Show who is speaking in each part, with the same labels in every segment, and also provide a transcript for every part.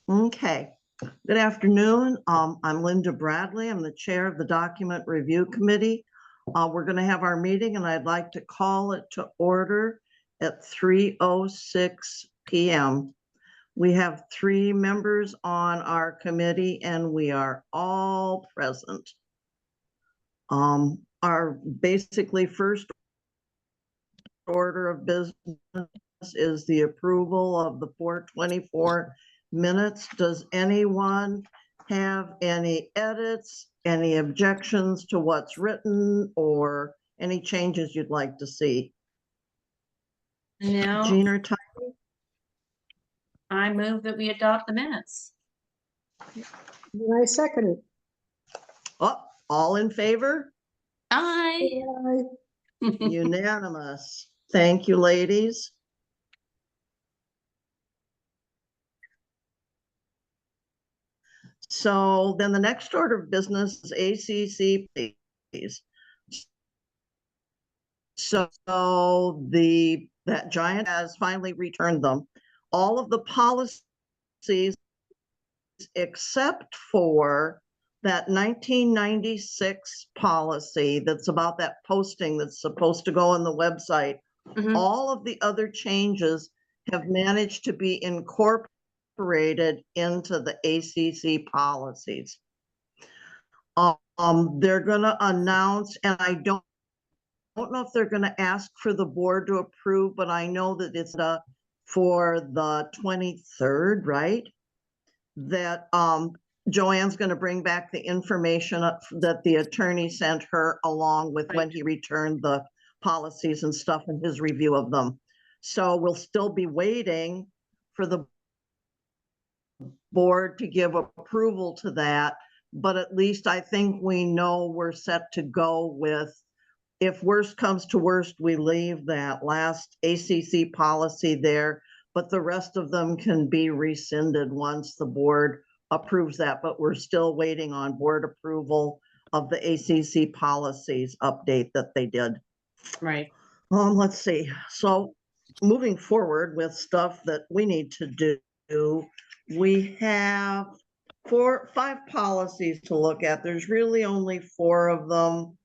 Speaker 1: Okay, good afternoon. I'm Linda Bradley. I'm the chair of the Document Review Committee. We're going to have our meeting and I'd like to call it to order at 3:06 p.m. We have 3 members on our committee and we are all present. Our basically first order of business is the approval of the 4/24 minutes. Does anyone have any edits, any objections to what's written, or any changes you'd like to see?
Speaker 2: No.
Speaker 1: Jean or Ty?
Speaker 2: I move that we adopt the minutes.
Speaker 3: I second it.
Speaker 1: Oh, all in favor?
Speaker 2: Aye.
Speaker 1: Unanimous. Thank you, ladies. So then the next order of business is ACC policies. So that giant has finally returned them. All of the policies except for that 1996 policy that's about that posting that's supposed to go on the website. All of the other changes have managed to be incorporated into the ACC policies. They're going to announce, and I don't know if they're going to ask for the board to approve, but I know that it's for the 23rd, right? That Joanne's going to bring back the information that the attorney sent her along with when he returned the policies and stuff in his review of them. So we'll still be waiting for the board to give approval to that, but at least I think we know we're set to go with, if worst comes to worst, we leave that last ACC policy there, but the rest of them can be rescinded once the board approves that, but we're still waiting on board approval of the ACC policies update that they did.
Speaker 2: Right.
Speaker 1: Let's see. So moving forward with stuff that we need to do, we have 5 policies to look at. There's really only 4 of them,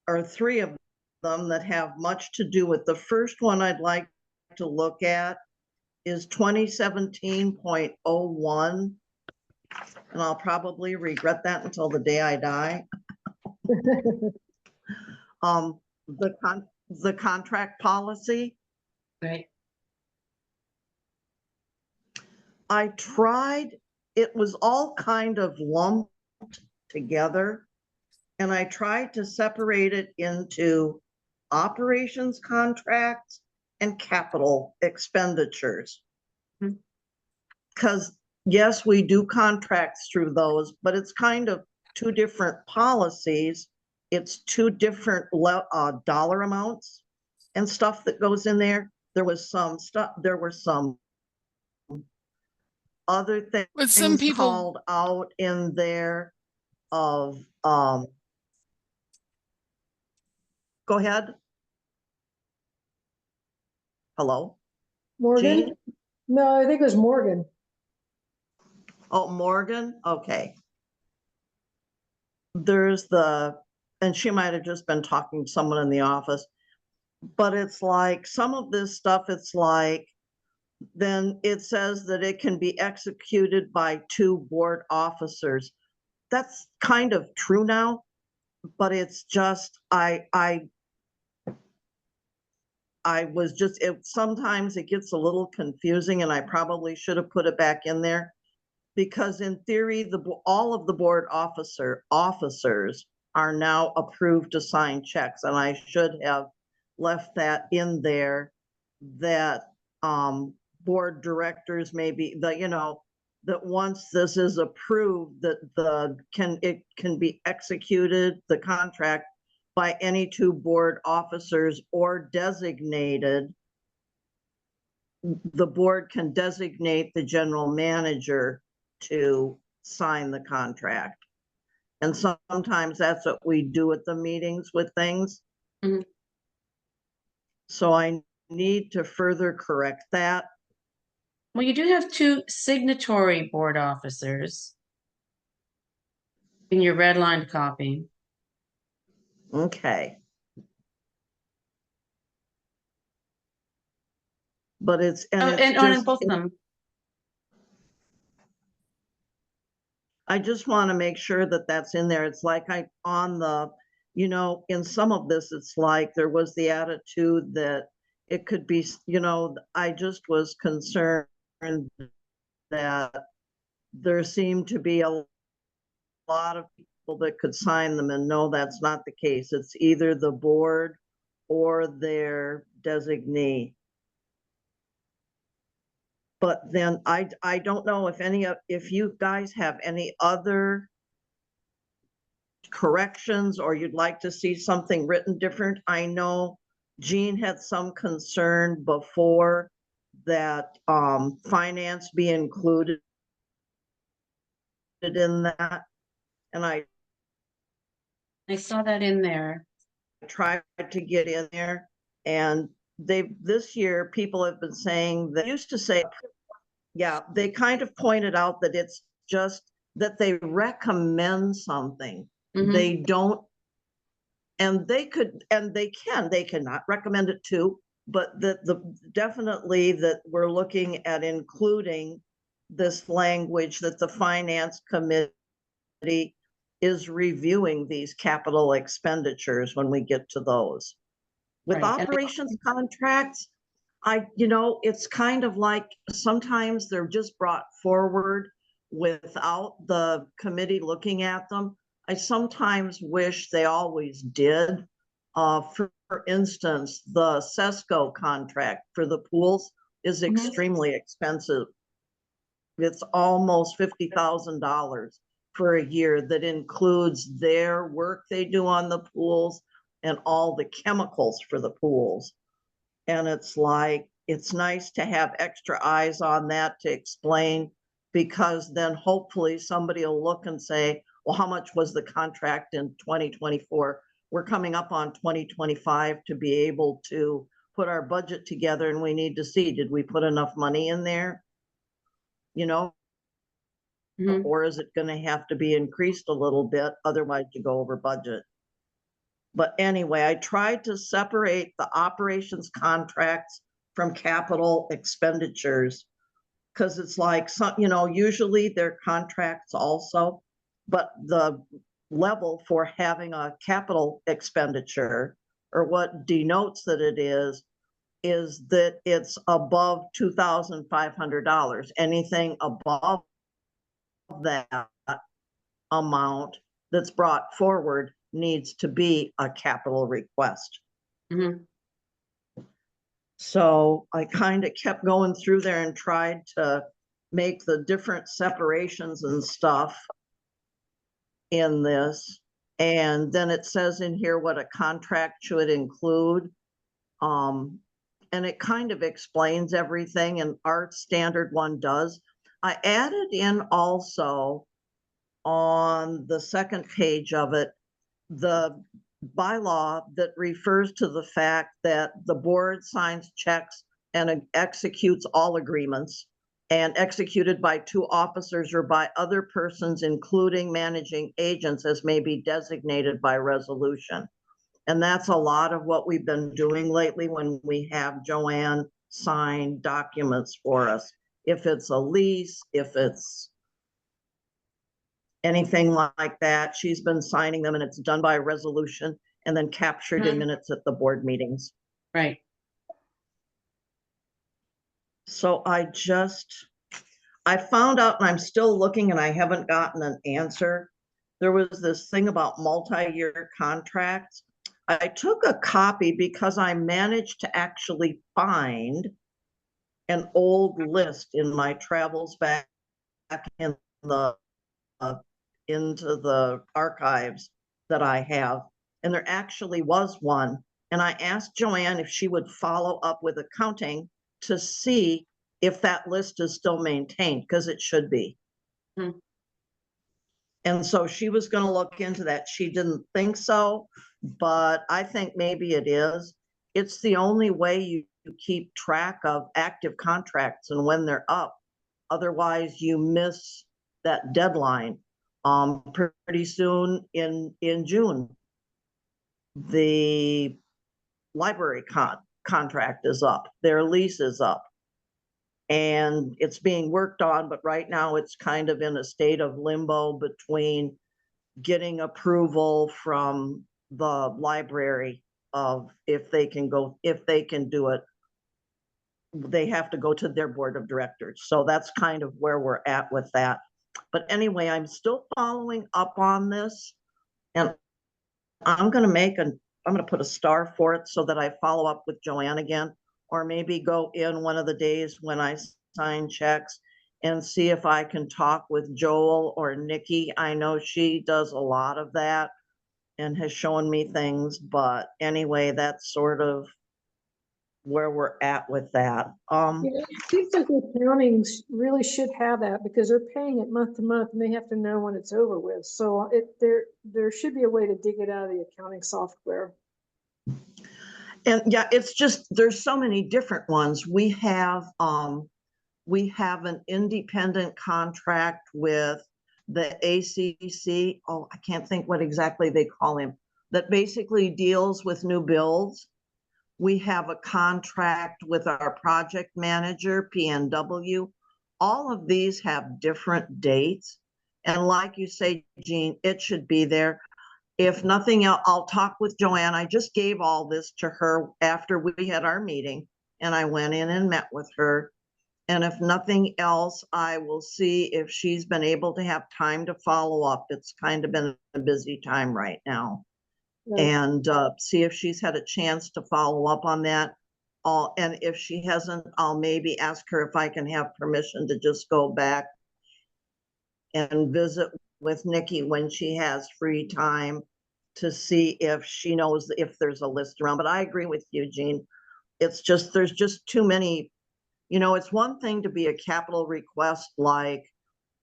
Speaker 1: or 3 of them that have much to do with. The first one I'd like to look at is 2017.01. And I'll probably regret that until the day I die. The contract policy.
Speaker 2: Right.
Speaker 1: I tried, it was all kind of lumped together, and I tried to separate it into operations contracts and capital expenditures. Because yes, we do contracts through those, but it's kind of 2 different policies. It's 2 different dollar amounts and stuff that goes in there. There was some stuff, there were some other things
Speaker 4: But some people
Speaker 1: called out in there of, go ahead. Hello?
Speaker 3: Morgan?
Speaker 1: Jean?
Speaker 3: No, I think it was Morgan.
Speaker 1: Oh, Morgan? Okay. There's and she might have just been talking to someone in the office, but it's like some of this stuff, it's like, then it says that it can be executed by 2 board officers. That's kind of true now, but it's just, I was just, sometimes it gets a little confusing and I probably should have put it back in there. Because in theory, all of the board officers are now approved to sign checks, and I should have left that in there, that board directors maybe that once this is approved, that it can be executed, the contract, by any 2 board officers or designated. The board can designate the general manager to sign the contract. And sometimes that's what we do at the meetings with things. So I need to further correct that.
Speaker 2: Well, you do have 2 signatory board officers in your redlined copy.
Speaker 1: Okay. But it's, and
Speaker 2: Oh,
Speaker 1: it's
Speaker 2: and on
Speaker 1: just,
Speaker 2: both of them.
Speaker 1: I just want to make sure that that's in there. It's like on the, in some of this, it's like there was the attitude that it could be, I just was concerned that there seemed to be a lot of people that could sign them, and no, that's not the case. It's either the board or their designee. But then I don't know if you guys have any other corrections or you'd like to see something written different. I know Jean had some concern before that finance be included in that. And I
Speaker 2: saw that in there.
Speaker 1: tried to get in there, and this year people have been saying, they used to say, yeah, they kind of pointed out that it's just that they recommend something.
Speaker 2: Mhm.
Speaker 1: They don't, and they cannot recommend it too, but definitely that we're looking at including this language that the finance committee is reviewing these capital expenditures when we get to those. With
Speaker 2: Right, and
Speaker 1: operations contracts, it's kind of like sometimes they're just brought forward without the committee looking at them. I sometimes wish they always did. For instance, the Sesco contract for the pools is extremely expensive. It's almost $50,000 for a year that includes their work they do on the pools and all the chemicals for the pools. And it's like, it's nice to have extra eyes on that to explain, because then hopefully somebody will look and say, well, how much was the contract in 2024? We're coming up on 2025 to be able to put our budget together, and we need to see, did we put enough money in there?
Speaker 2: Mhm.
Speaker 1: Or is it going to have to be increased a little bit? Otherwise you go over budget. But anyway, I tried to separate the operations contracts from capital expenditures, because it's like usually they're contracts also, but the level for having a capital expenditure, or what denotes that it is that it's above $2,500. Anything above that amount that's brought forward needs to be a capital request.
Speaker 2: Mhm.
Speaker 1: So I kind of kept going through there and tried to make the different separations and stuff in this. And then it says in here what a contract should include. And it kind of explains everything, and our standard one does. I added in also on the second page of it, the bylaw that refers to the fact that the board signs checks and executes all agreements, and executed by 2 officers or by other persons, including managing agents, as may be designated by resolution. And that's a lot of what we've been doing lately when we have Joanne sign documents for us. If it's a lease, if it's anything like that, she's been signing them, and it's done by resolution and then captured in minutes at the board meetings.
Speaker 2: Right.
Speaker 1: So I found out, and I'm still looking, and I haven't gotten an answer. There was this thing about multi-year contracts. I took a copy because I managed to actually find an old list in my travels back in the into the archives that I have, and there actually was one. And I asked Joanne if she would follow up with accounting to see if that list is still maintained, because it should be.
Speaker 2: Hmm.
Speaker 1: And so she was going to look into that. She didn't think so, but I think maybe it is. It's the only way you keep track of active contracts and when they're up. Otherwise, you miss that deadline. Pretty soon in June, the library contract is up, their lease is up. And it's being worked on, but right now it's kind of in a state of limbo between getting approval from the library of if they can do it. They have to go to their board of directors. So that's kind of where we're at with that. But anyway, I'm still following up on this, and I'm gonna put a star for it so that I follow up with Joanne again, or maybe go in one of the days when I sign checks and see if I can talk with Joel or Nikki. I know she does a lot of that and has shown me things, but anyway, that's sort of where we're at with that.
Speaker 3: It seems like the accountings really should have that because they're paying it month to month and they have to know when it's over with. So there should be a way to dig it out of the accounting software.
Speaker 1: And yeah, it's just, there's so many different ones. We have an independent contract with the ACC. Oh, I can't think what exactly they call him, that basically deals with new builds. We have a contract with our project manager, PNW. All of these have different dates. And like you say, Jean, it should be there. If nothing else, I'll talk with Joanne. I just gave all this to her after we had our meeting, and I went in and met with her. And if nothing else, I will see if she's been able to have time to follow up. It's kind of been a busy time right now.
Speaker 3: Right.
Speaker 1: And see if she's had a chance to follow up on that. And if she hasn't, I'll maybe ask her if I can have permission to just go back and visit with Nikki when she has free time to see if she knows if there's a list around. But I agree with you, Jean. It's just, there's just too many, it's one thing to be a capital request like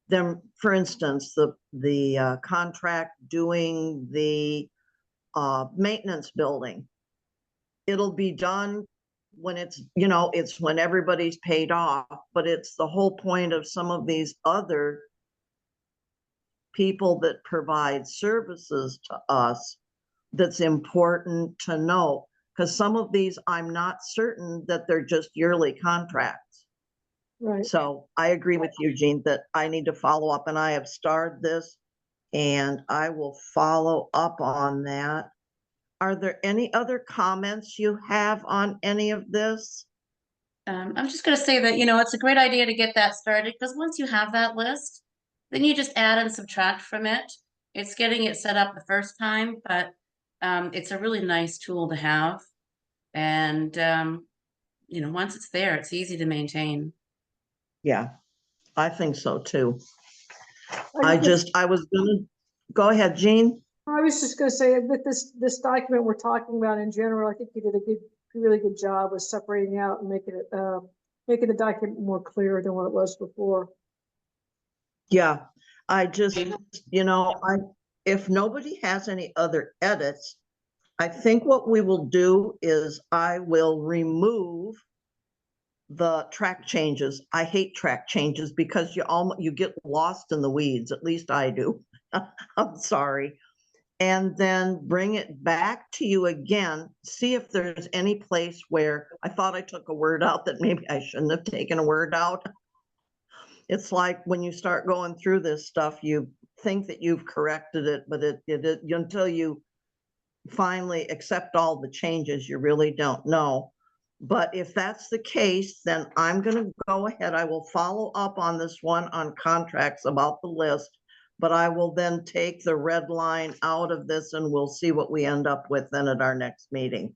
Speaker 1: them, for instance, the contract doing the maintenance building. It'll be done when it's when everybody's paid off, but it's the whole point of some of these other people that provide services to us that's important to know, because some of these I'm not certain that they're just yearly contracts.
Speaker 3: Right.
Speaker 1: So I agree with you, Jean, that I need to follow up, and I have started this and I will follow up on that. Are there any other comments you have on any of this?
Speaker 2: I'm just going to say that, it's a great idea to get that started, because once you have that list, then you just add and subtract from it. It's getting it set up the first time, but it's a really nice tool to have. And, once it's there, it's easy to maintain.
Speaker 1: Yeah, I think so too. I was gonna, go ahead, Jean.
Speaker 3: I was just going to say with this document we're talking about in general, I think you did a really good job with separating out and making the document more clear than what it was before.
Speaker 1: Yeah, I just, if nobody has any other edits, I think what we will do is I will remove the track changes. I hate track changes because you get lost in the weeds, at least I do. I'm sorry. And then bring it back to you again, see if there's any place where I thought I took a word out that maybe I shouldn't have taken a word out. It's like when you start going through this stuff, you think that you've corrected it, but until you finally accept all the changes, you really don't know. But if that's the case, then I'm going to go ahead. I will follow up on this one on contracts about the list, but I will then take the red line out of this and we'll see what we end up with then at our next meeting.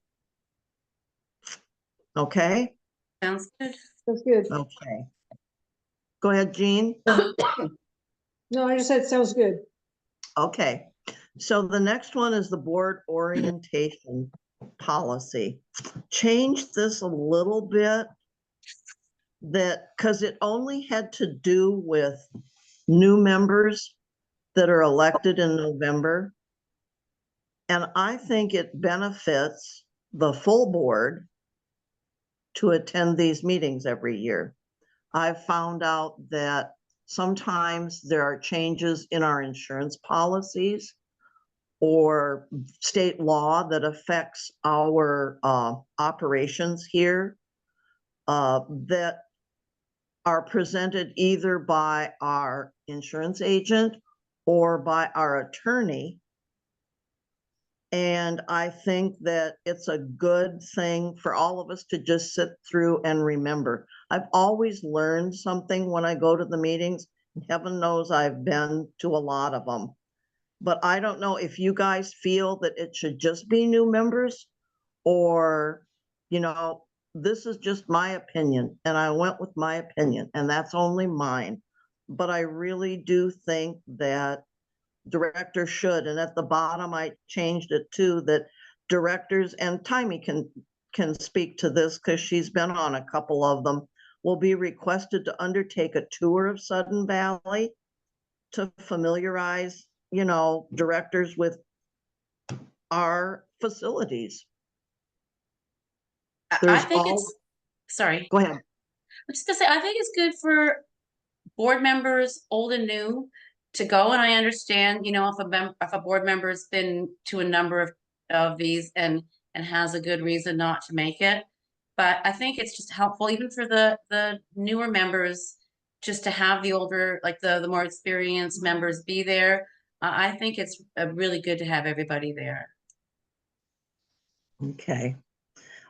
Speaker 1: Okay?
Speaker 2: Sounds good.
Speaker 3: That's good.
Speaker 1: Okay. Go ahead, Jean.
Speaker 3: No, I just said sounds good.
Speaker 1: Okay. So the next one is the board orientation policy. Change this a little bit, because it only had to do with new members that are elected in November. And I think it benefits the full board to attend these meetings every year. I've found out that sometimes there are changes in our insurance policies or state law that affects our operations here that are presented either by our insurance agent or by our attorney. And I think that it's a good thing for all of us to just sit through and remember. I've always learned something when I go to the meetings. Heaven knows I've been to a lot of them. But I don't know if you guys feel that it should just be new members or, this is just my opinion, and I went with my opinion, and that's only mine. But I really do think that director should, and at the bottom, I changed it to that directors, and Timmy can speak to this because she's been on a couple of them, will be requested to undertake a tour of Sudden Valley to familiarize, directors with our facilities.
Speaker 2: I
Speaker 1: There's
Speaker 2: think
Speaker 1: all,
Speaker 2: it's, sorry,
Speaker 1: go ahead.
Speaker 2: I'm just gonna say, I think it's good for board members, old and new, to go, and I understand, if a board member's been to a number of these and has a good reason not to make it. But I think it's just helpful, even for the newer members, just to have the older, like the more experienced members be there. I think it's really good to have everybody there.
Speaker 1: Okay.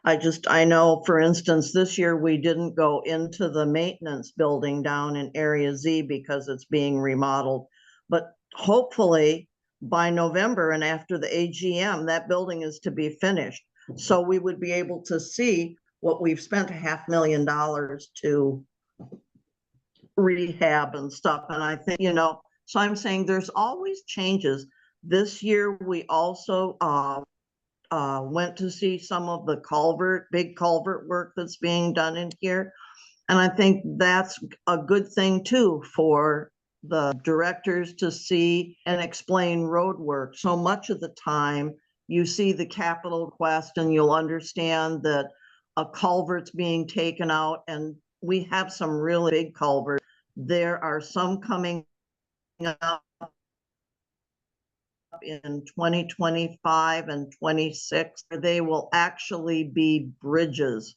Speaker 1: I know, for instance, this year we didn't go into the maintenance building down in Area Z because it's being remodeled. But hopefully by November and after the AGM, that building is to be finished. So we would be able to see what we've spent $500,000 to rehab and stuff. And I think, so I'm saying there's always changes. This year, we also went to see some of the big culvert work that's being done in here. And I think that's a good thing too for the directors to see and explain road work. So much of the time you see the capital request and you'll understand that a culvert's being taken out, and we have some really big culverts. There are some coming up in 2025 and 26, they will actually be bridges.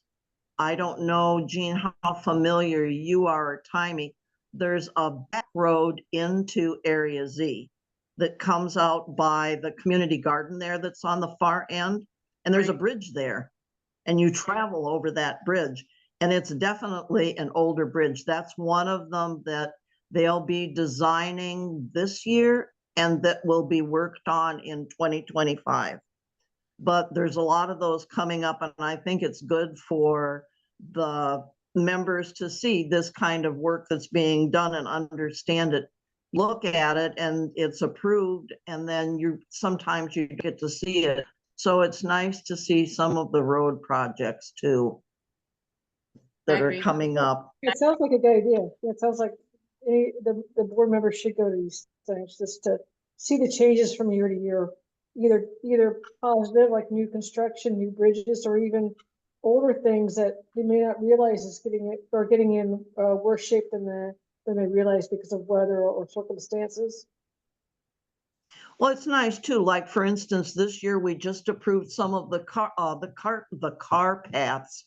Speaker 1: I don't know, Jean, how familiar you are, or Timmy. There's a back road into Area Z that comes out by the community garden there that's on the far end. And there's a bridge there. And you travel over that bridge. And it's definitely an older bridge. That's one of them that they'll be designing this year and that will be worked on in 2025. But there's a lot of those coming up, and I think it's good for the members to see this kind of work that's being done and understand it, look at it, and it's approved, and then sometimes you get to see it. So it's nice to see some of the road projects too that are coming up.
Speaker 3: It sounds like a good idea. It sounds like the board members should go to these things just to see the changes from year to year, either positive, like new construction, new bridges, or even older things that they may not realize is getting in worse shape than they realize because of weather or circumstances.
Speaker 1: Well, it's nice too. Like, for instance, this year we just approved some of the car paths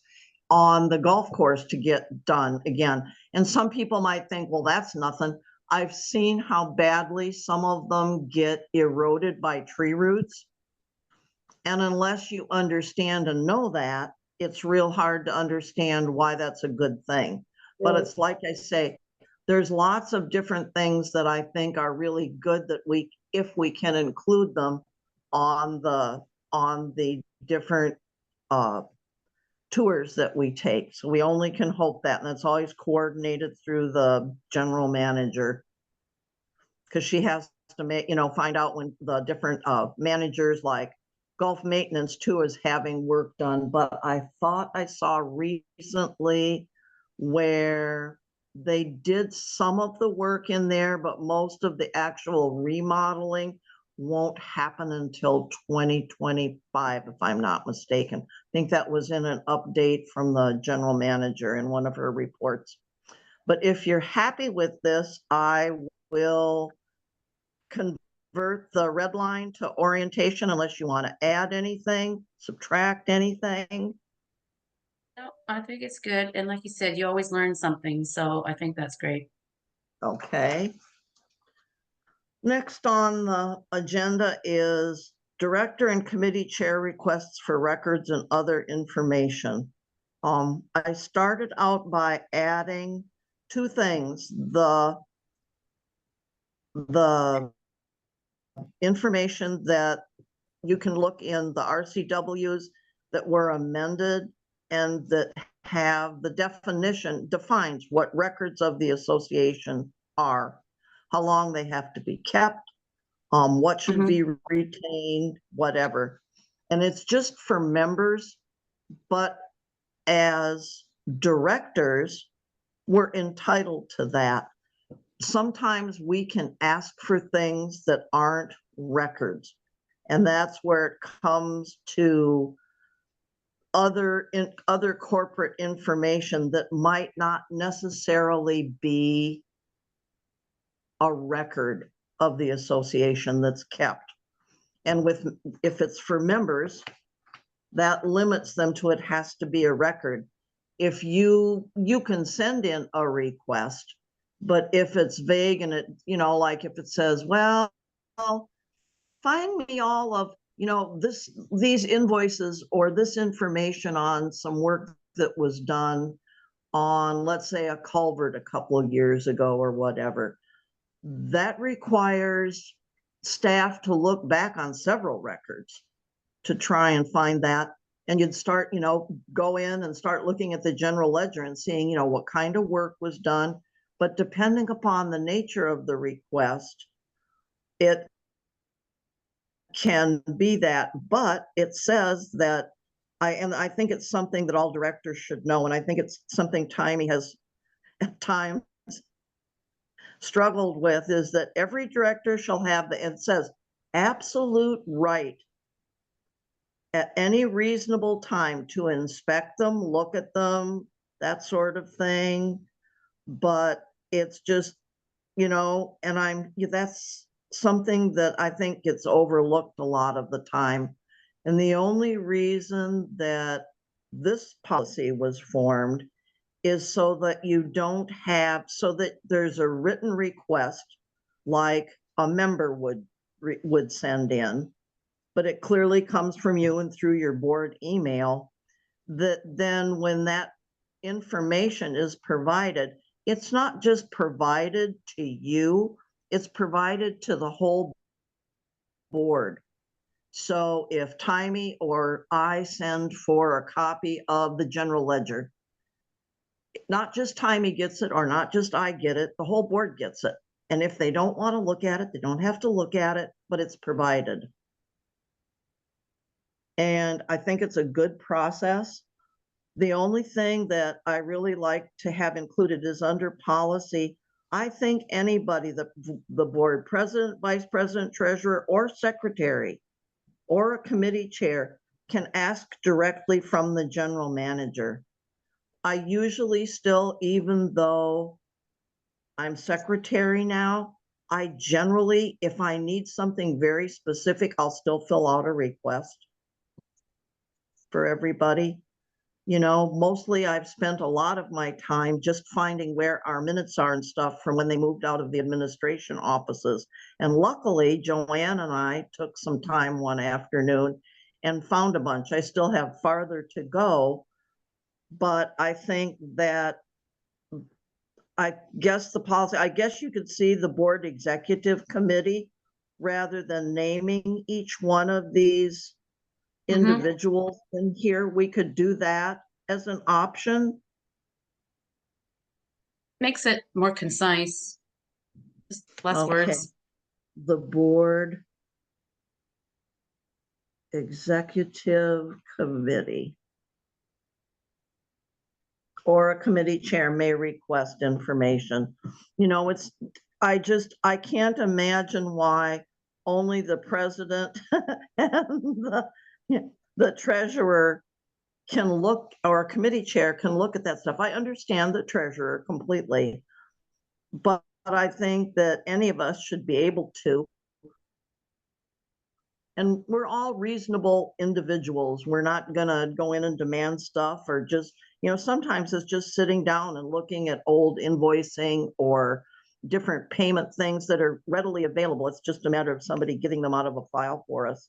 Speaker 1: on the golf course to get done again. And some people might think, well, that's nothing. I've seen how badly some of them get eroded by tree roots. And unless you understand and know that, it's real hard to understand why that's a good thing. Yeah. But it's like I say, there's lots of different things that I think are really good that if we can include them on the different tours that we take. So we only can hope that, and it's always coordinated through the general manager, because she has to find out when the different managers, like golf maintenance too, is having work done. But I thought I saw recently where they did some of the work in there, but most of the actual remodeling won't happen until 2025, if I'm not mistaken. I think that was in an update from the general manager in one of her reports. But if you're happy with this, I will convert the red line to orientation unless you want to add anything, subtract anything.
Speaker 2: No, I think it's good. And like you said, you always learn something. So I think that's great.
Speaker 1: Okay. Next on the agenda is director and committee chair requests for records and other information. I started out by adding two things, the information that you can look in the RCWs that were amended and that have the definition, defines what records of the association are, how long they have to be kept, what should be retained, whatever. And it's just for members, but as directors, we're entitled to that. Sometimes we can ask for things that aren't records. And that's where it comes to other corporate information that might not necessarily be a record of the association that's kept. And if it's for members, that limits them to it has to be a record. If you can send in a request, but if it's vague and it, like if it says, well, find me all of, these invoices or this information on some work that was done on, let's say, a culvert a couple of years ago or whatever, that requires staff to look back on several records to try and find that. And you'd start, go in and start looking at the general ledger and seeing, what kind of work was done. But depending upon the nature of the request, it can be that. But it says that, I think it's something that all directors should know. And I think it's something Timey has at times struggled with, is that every director shall have it says absolute right at any reasonable time to inspect them, look at them, that sort of thing. But it's just, and that's something that I think gets overlooked a lot of the time. And the only reason that this policy was formed is so that you don't have, so that there's a written request like a member would send in, but it clearly comes from you and through your board email, that then when that information is provided, it's not just provided to you, it's provided to the whole board. So if Timey or I send for a copy of the general ledger, not just Timey gets it or not just I get it, the whole board gets it. And if they don't want to look at it, they don't have to look at it, but it's provided. And I think it's a good process. The only thing that I really like to have included is under policy. I think anybody, the board president, vice president, treasurer, or secretary, or a committee chair can ask directly from the general manager. I usually still, even though I'm secretary now, I generally, if I need something very specific, I'll still fill out a request for everybody. Mostly I've spent a lot of my time just finding where our minutes are and stuff from when they moved out of the administration offices. And luckily, Joanne and I took some time one afternoon and found a bunch. I still have farther to go, but I think that, I guess the policy, I guess you could see the board executive committee rather than naming each one of these individuals in here. We could do that as an option.
Speaker 2: Makes it more concise. Just less words.
Speaker 1: The board executive committee or a committee chair may request information. I can't imagine why only the president and the treasurer can look, or a committee chair can look at that stuff. I understand the treasurer completely, but I think that any of us should be able to. And we're all reasonable individuals. We're not gonna go in and demand stuff, or just, sometimes it's just sitting down and looking at old invoicing or different payment things that are readily available. It's just a matter of somebody getting them out of a file for us.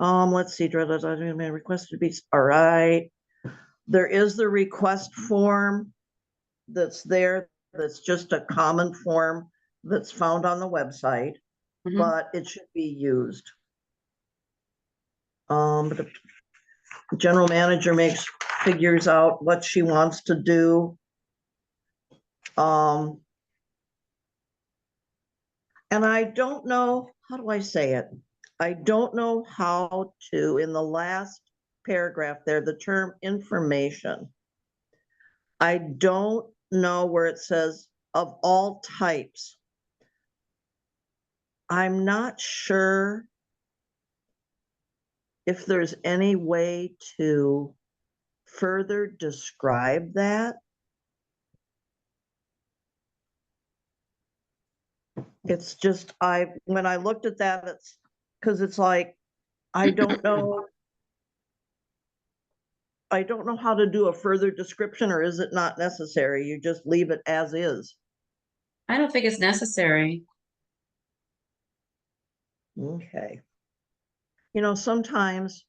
Speaker 1: Let's see, request to be, all right. There is the request form that's there. That's just a common form that's found on the website, but it should be used. The general manager figures out what she wants to do. And I don't know, how do I say it? I don't know how to, in the last paragraph there, the term information. I don't know where it says of all types. I'm not sure if there's any way to further describe that. It's just, when I looked at that, it's because it's like, I don't know. I don't know how to do a further description, or is it not necessary? You just leave it as is.
Speaker 2: I don't think it's necessary.
Speaker 1: Okay. Sometimes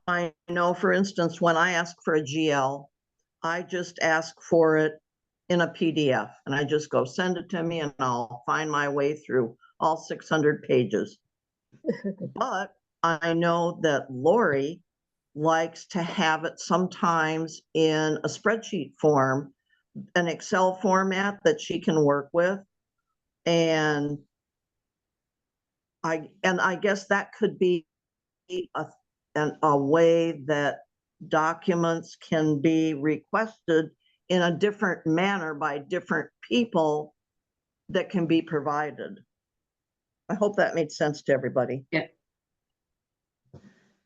Speaker 1: I know, for instance, when I ask for a GL, I just ask for it in a PDF, and I just go send it to me, and I'll find my way through all 600 pages. But I know that Lori likes to have it sometimes in a spreadsheet form, an Excel format that she can work with. And I guess that could be a way that documents can be requested in a different manner by different people that can be provided. I hope that made sense to everybody.
Speaker 2: Yeah.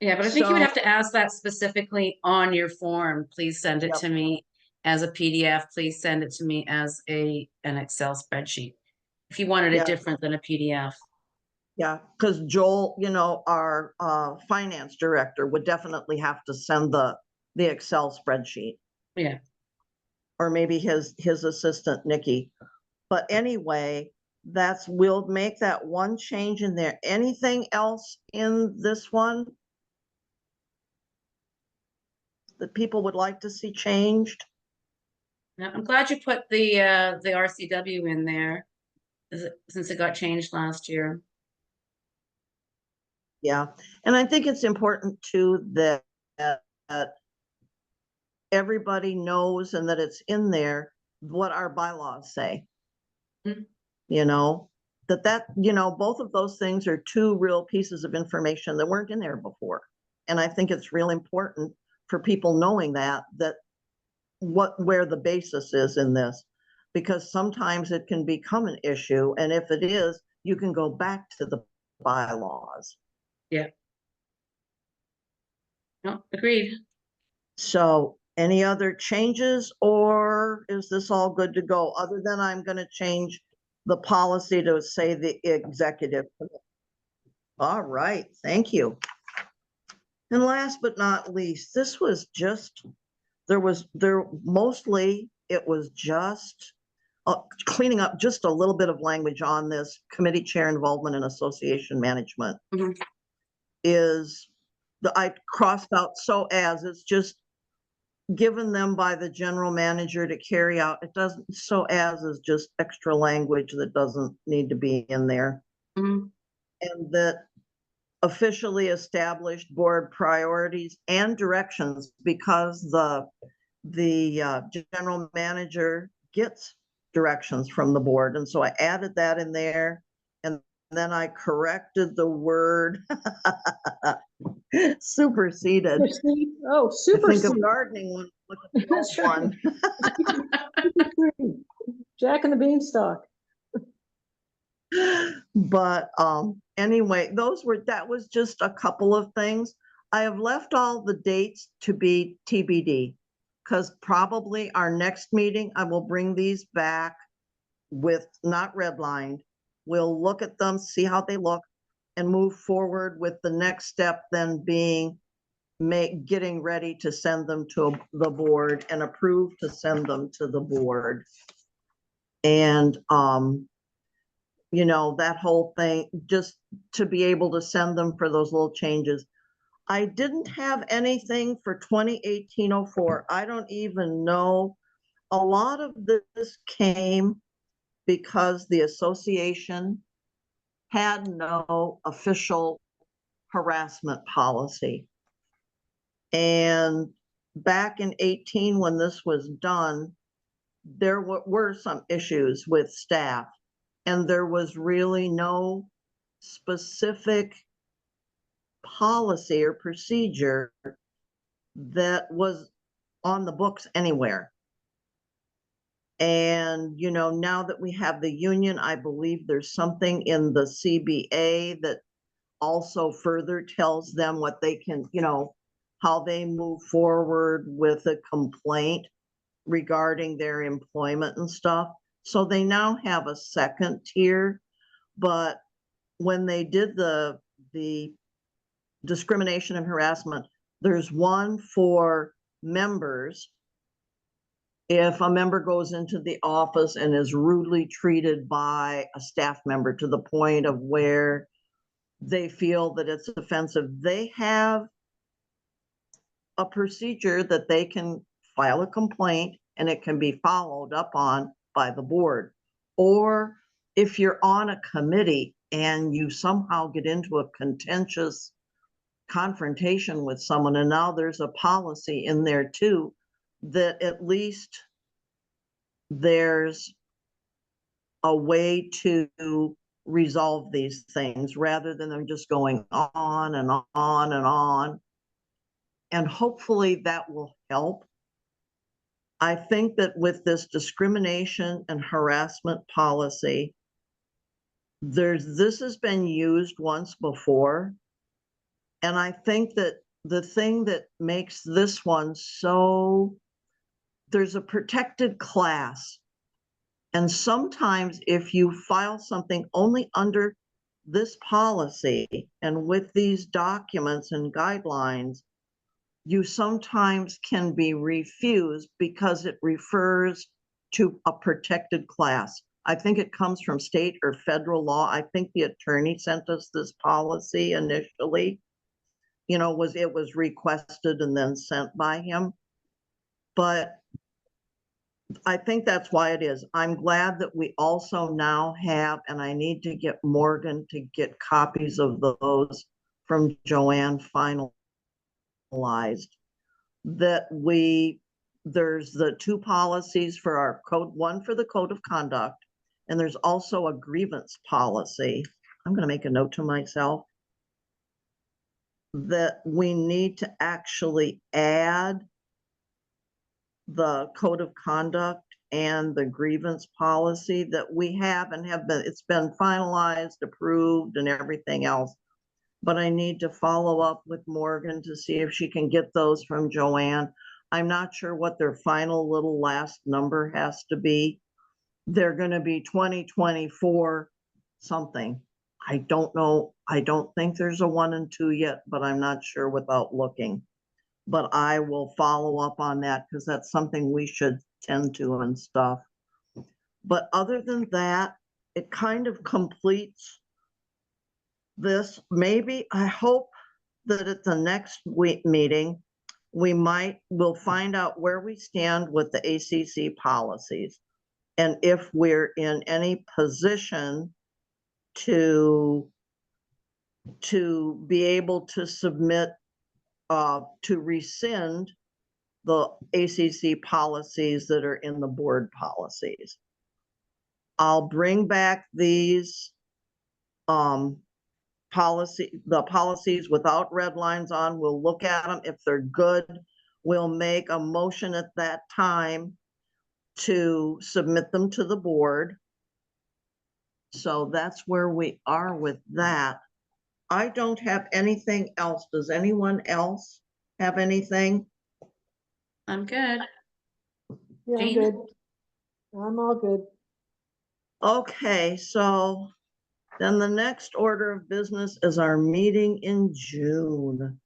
Speaker 2: Yeah, but I think you would
Speaker 1: So-
Speaker 2: have to ask that specifically on your form. Please send it
Speaker 1: Yep.
Speaker 2: to me as a PDF. Please send it to me as an Excel spreadsheet. If you wanted
Speaker 1: Yeah.
Speaker 2: it different than a PDF.
Speaker 1: Yeah, because Joel, our finance director would definitely have to send the Excel spreadsheet.
Speaker 2: Yeah.
Speaker 1: Or maybe his assistant, Nikki. But anyway, we'll make that one change in there. Anything else in this one that people would like to see changed?
Speaker 2: Now, I'm glad you put the RCW in there since it got changed last year.
Speaker 1: Yeah, and I think it's important too that everybody knows, and that it's in there, what our bylaws say.
Speaker 2: Mhm.
Speaker 1: Both of those things are two real pieces of information that weren't in there before. And I think it's real important for people knowing that where the basis is in this, because sometimes it can become an issue. And if it is, you can go back to the bylaws.
Speaker 2: Yeah. No, agreed.
Speaker 1: So any other changes, or is this all good to go? Other than I'm going to change the policy to say the executive. All right, thank you. And last but not least, this was just, mostly it was just cleaning up just a little bit of language on this committee chair involvement in association management.
Speaker 2: Mhm.
Speaker 1: I crossed out so as, it's just given them by the general manager to carry out. It doesn't, so as is just extra language that doesn't need to be in there.
Speaker 2: Mhm.
Speaker 1: And that officially established board priorities and directions, because the general manager gets directions from the board. And so I added that in there, and then I corrected the word superseded.
Speaker 3: Oh,
Speaker 1: I
Speaker 3: super.
Speaker 1: think of gardening one. Look at the
Speaker 3: That's
Speaker 1: old
Speaker 3: right.
Speaker 1: one.
Speaker 3: Jack and the Beanstalk.
Speaker 1: But anyway, that was just a couple of things. I have left all the dates to be TBD, because probably our next meeting, I will bring these back with not redlined. We'll look at them, see how they look, and move forward with the next step then being getting ready to send them to the board and approve to send them to the board. And you know, that whole thing, just to be able to send them for those little changes. I didn't have anything for 2018-04. I don't even know. A lot of this came because the association had no official harassment policy. And back in 18, when this was done, there were some issues with staff, and there was really no specific policy or procedure that was on the books anywhere. And, you know, now that we have the union, I believe there's something in the CBA that also further tells them what they can, you know, how they move forward with a complaint regarding their employment and stuff. So they now have a second tier, but when they did the discrimination and harassment, there's one for members. If a member goes into the office and is rudely treated by a staff member to the point of where they feel that it's offensive, they have a procedure that they can file a complaint and it can be followed up on by the board. Or if you're on a committee and you somehow get into a contentious confrontation with someone, and now there's a policy in there too, that at least there's a way to resolve these things rather than them just going on and on and on. And hopefully that will help. I think that with this discrimination and harassment policy, this has been used once before. And I think that the thing that makes this one so, there's a protected class. And sometimes if you file something only under this policy and with these documents and guidelines, you sometimes can be refused because it refers to a protected class. I think it comes from state or federal law. I think the attorney sent us this policy initially. You know, it was requested and then sent by him. But I think that's why it is. I'm glad that we also now have, and I need to get Morgan to get copies of those from Joanne finalized, that there's the two policies for our code, one for the code of conduct, and there's also a grievance policy. I'm going to make a note to myself that we need to actually add the code of conduct and the grievance policy that we have and have been, it's been finalized, approved, and everything else. But I need to follow up with Morgan to see if she can get those from Joanne. I'm not sure what their final little last number has to be. They're going to be 2024 something. I don't know. I don't think there's a 1 and 2 yet, but I'm not sure without looking. But I will follow up on that because that's something we should tend to and stuff. But other than that, it kind of completes this. Maybe I hope that at the next week meeting, we'll find out where we stand with the ACC policies. And if we're in any position to be able to submit, to rescind the ACC policies that are in the board policies. I'll bring back these the policies without red lines on. We'll look at them. If they're good, we'll make a motion at that time to submit them to the board. So that's where we are with that. I don't have anything else. Does anyone else have anything?
Speaker 2: I'm good.
Speaker 3: Yeah, I'm
Speaker 2: Jean?
Speaker 3: good. I'm all good.
Speaker 1: Okay, so then the next order of business is our meeting in June.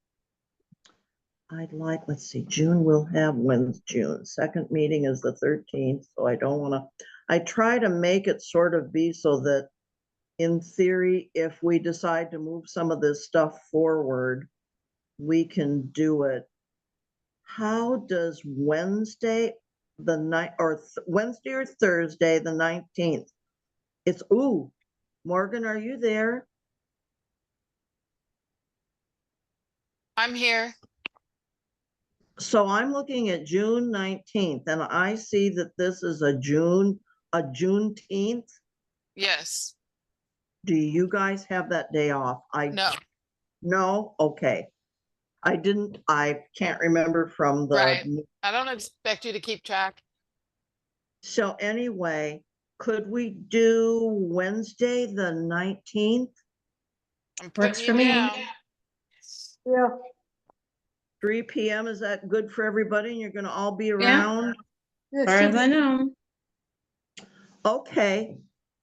Speaker 1: Let's see, June we'll have when's June? Second meeting is the 13th, so I don't wanna, I try to make it sort of be so that in theory, if we decide to move some of this stuff forward, we can do it. How does Wednesday, Wednesday or Thursday, the 19th? It's, ooh, Morgan, are you there?
Speaker 4: I'm here.
Speaker 1: So I'm looking at June 19th and I see that this is a Juneteenth.
Speaker 4: Yes.
Speaker 1: Do you guys have that day off?
Speaker 4: No.
Speaker 1: No? Okay. I can't remember from
Speaker 4: Right.
Speaker 1: the,
Speaker 4: I don't expect you to keep track.
Speaker 1: so anyway, could we do Wednesday, the 19th?
Speaker 4: I'm
Speaker 2: Works
Speaker 4: putting
Speaker 2: for
Speaker 4: you
Speaker 2: me.
Speaker 4: down.
Speaker 3: Yeah,
Speaker 1: 3 PM, is that good for everybody? And you're gonna all be around?
Speaker 3: yeah,
Speaker 2: As far as I know.
Speaker 1: Okay,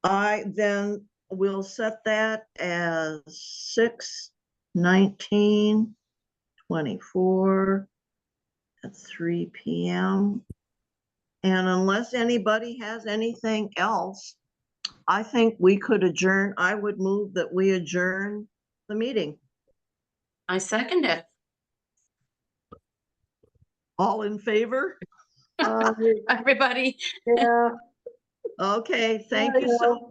Speaker 1: I then will set that as 6/19/24 at 3 PM. And unless anybody has anything else, I think we could adjourn. I would move that we adjourn the meeting.
Speaker 2: I second it.
Speaker 1: All in favor?
Speaker 3: uh,
Speaker 2: Everybody.
Speaker 3: yeah.
Speaker 1: Okay, thank
Speaker 3: There
Speaker 1: you
Speaker 3: you
Speaker 1: so
Speaker 3: go.